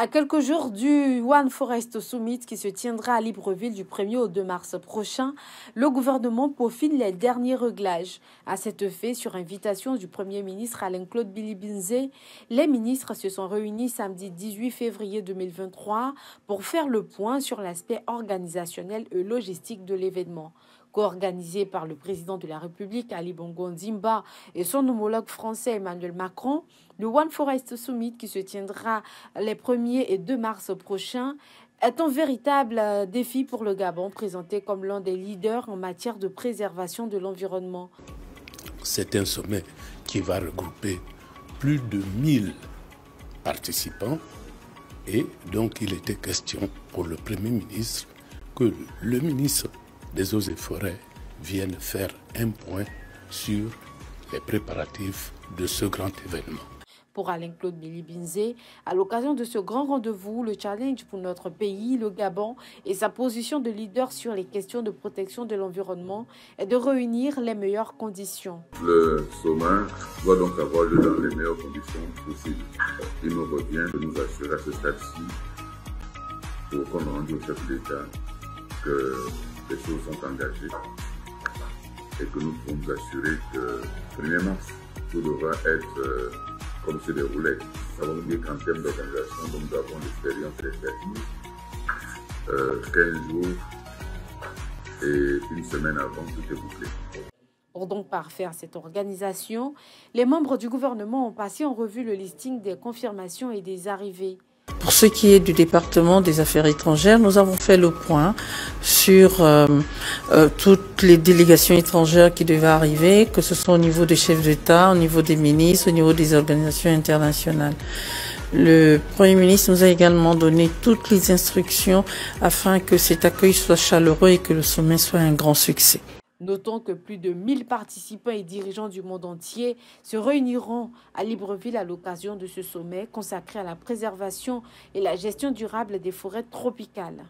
À quelques jours du One Forest Summit qui se tiendra à Libreville du 1er au 2 mars prochain, le gouvernement peaufine les derniers réglages. À cet effet, sur invitation du Premier ministre Alain-Claude Bilibinze, les ministres se sont réunis samedi 18 février 2023 pour faire le point sur l'aspect organisationnel et logistique de l'événement. Co-organisé par le président de la République, Ali Bongo Ndimba, et son homologue français Emmanuel Macron, le One Forest Summit qui se tiendra les 1er et 2 mars prochains est un véritable défi pour le Gabon, présenté comme l'un des leaders en matière de préservation de l'environnement. C'est un sommet qui va regrouper plus de 1000 participants et donc il était question pour le Premier ministre que le ministre des Eaux et Forêts viennent faire un point sur les préparatifs de ce grand événement. Pour Alain-Claude Bilibinze, à l'occasion de ce grand rendez-vous, le challenge pour notre pays, le Gabon, et sa position de leader sur les questions de protection de l'environnement est de réunir les meilleures conditions. Le sommet doit donc avoir lieu dans les meilleures conditions possibles. Il nous revient de nous assurer à ce stade-ci, pour qu'on rende au chef de l'État, que les choses sont engagées et que nous pouvons nous assurer que 1er mars, tout devra être comme se déroulait. Nous savons bien qu'en termes d'organisation, nous avons l'expérience des 15 jours et une semaine avant, tout est bouclé. Pour donc parfaire cette organisation, les membres du gouvernement ont passé en revue le listing des confirmations et des arrivées. Pour ce qui est du département des affaires étrangères, nous avons fait le point sur toutes les délégations étrangères qui devaient arriver, que ce soit au niveau des chefs d'État, au niveau des ministres, au niveau des organisations internationales. Le Premier ministre nous a également donné toutes les instructions afin que cet accueil soit chaleureux et que le sommet soit un grand succès. Notons que plus de 1000 participants et dirigeants du monde entier se réuniront à Libreville à l'occasion de ce sommet consacré à la préservation et la gestion durable des forêts tropicales.